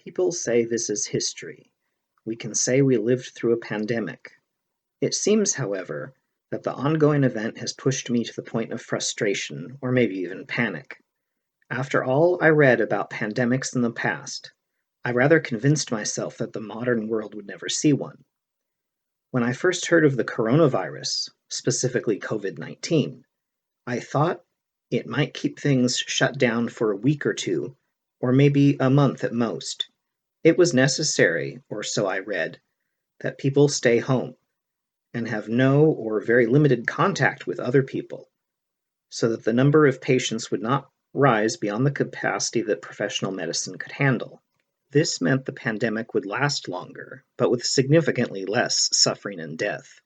People say this is history. We can say we lived through a pandemic. It seems, however, that the ongoing event has pushed me to the point of frustration, or maybe even panic. After all I read about pandemics in the past, I rather convinced myself that the modern world would never see one. When I first heard of the coronavirus, specifically COVID-19, I thought it might keep things shut down for a week or two, or maybe a month at most. It was necessary, or so I read, that people stay home and have no or very limited contact with other people, so that the number of patients would not rise beyond the capacity that professional medicine could handle. This meant the pandemic would last longer, but with significantly less suffering and death.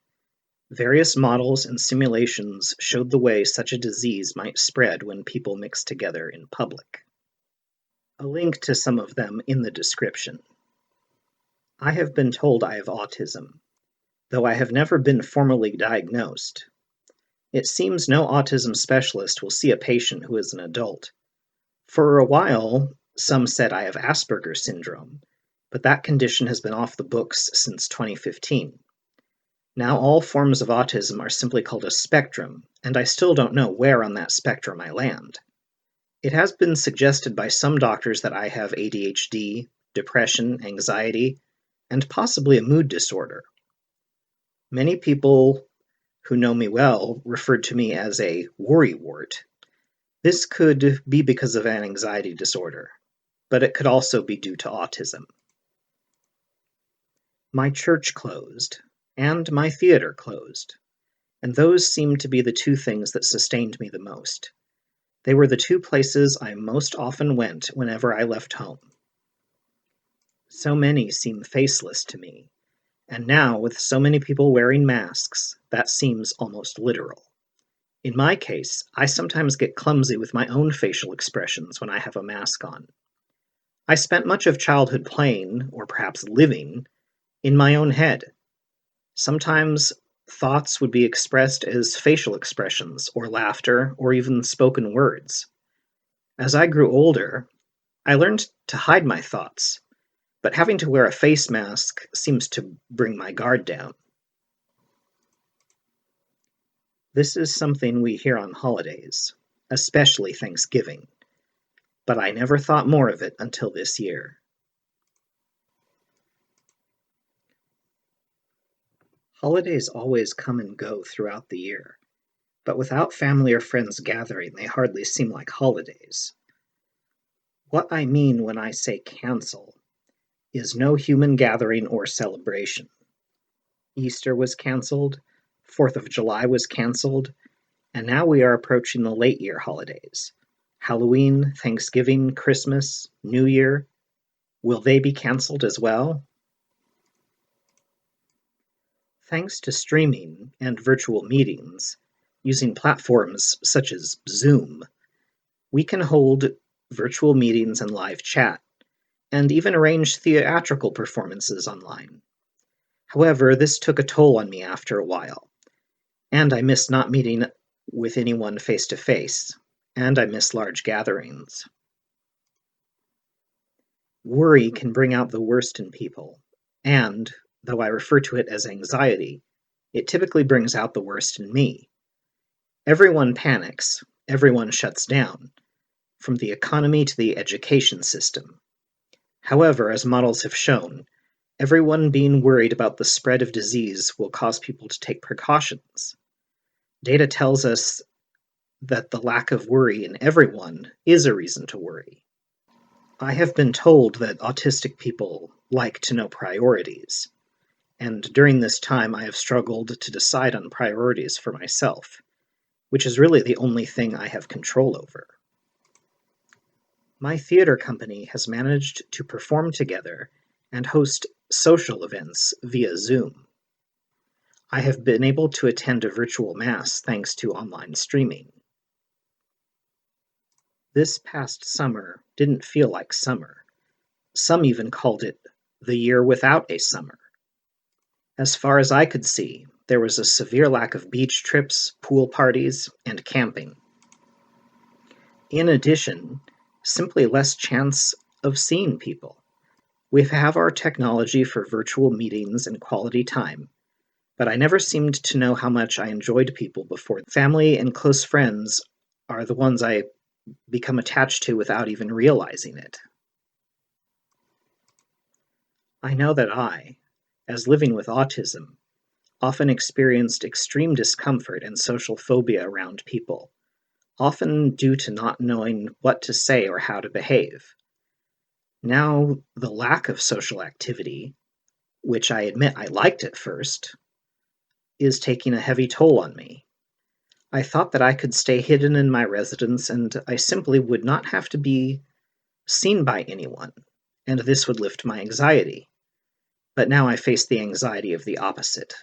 Various models and simulations showed the way such a disease might spread when people mixed together in public. A link to some of them in the description. I have been told I have autism, though I have never been formally diagnosed. It seems no autism specialist will see a patient who is an adult. For a while, some said I have Asperger's syndrome, but that condition has been off the books since 2015. Now all forms of autism are simply called a spectrum, and I still don't know where on that spectrum I land. It has been suggested by some doctors that I have ADHD, depression, anxiety, and possibly a mood disorder. Many people who know me well referred to me as a worrywart. This could be because of an anxiety disorder, but it could also be due to autism. My church closed, and my theater closed, and those seemed to be the two things that sustained me the most. They were the two places I most often went whenever I left home. So many seem faceless to me, and now with so many people wearing masks, that seems almost literal. In my case, I sometimes get clumsy with my own facial expressions when I have a mask on. I spent much of childhood playing, or perhaps living, in my own head. Sometimes thoughts would be expressed as facial expressions, or laughter, or even spoken words. As I grew older, I learned to hide my thoughts, but having to wear a face mask seems to bring my guard down. This is something we hear on holidays, especially Thanksgiving, but I never thought more of it until this year. Holidays always come and go throughout the year, but without family or friends gathering, they hardly seem like holidays. What I mean when I say cancel is no human gathering or celebration. Easter was canceled, 4th of July was canceled, and now we are approaching the late year holidays. Halloween, Thanksgiving, Christmas, New Year. Will they be canceled as well? Thanks to streaming and virtual meetings, using platforms such as Zoom, we can hold virtual meetings and live chat, and even arrange theatrical performances online. However, this took a toll on me after a while, and I miss not meeting with anyone face-to-face, and I miss large gatherings. Worry can bring out the worst in people, and, though I refer to it as anxiety, it typically brings out the worst in me. Everyone panics, everyone shuts down, from the economy to the education system. However, as models have shown, everyone being worried about the spread of disease will cause people to take precautions. Data tells us that the lack of worry in everyone is a reason to worry. I have been told that autistic people like to know priorities, and during this time I have struggled to decide on priorities for myself, which is really the only thing I have control over. My theater company has managed to perform together and host social events via Zoom. I have been able to attend a virtual mass thanks to online streaming. This past summer didn't feel like summer. Some even called it the year without a summer. As far as I could see, there was a severe lack of beach trips, pool parties, and camping. In addition, simply less chance of seeing people. We have our technology for virtual meetings and quality time, but I never seemed to know how much I enjoyed people before. Family and close friends are the ones I become attached to without even realizing it. I know that I, as living with autism, often experienced extreme discomfort and social phobia around people, often due to not knowing what to say or how to behave. Now, the lack of social activity, which I admit I liked at first, is taking a heavy toll on me. I thought that I could stay hidden in my residence and I simply would not have to be seen by anyone, and this would lift my anxiety. But now I face the anxiety of the opposite.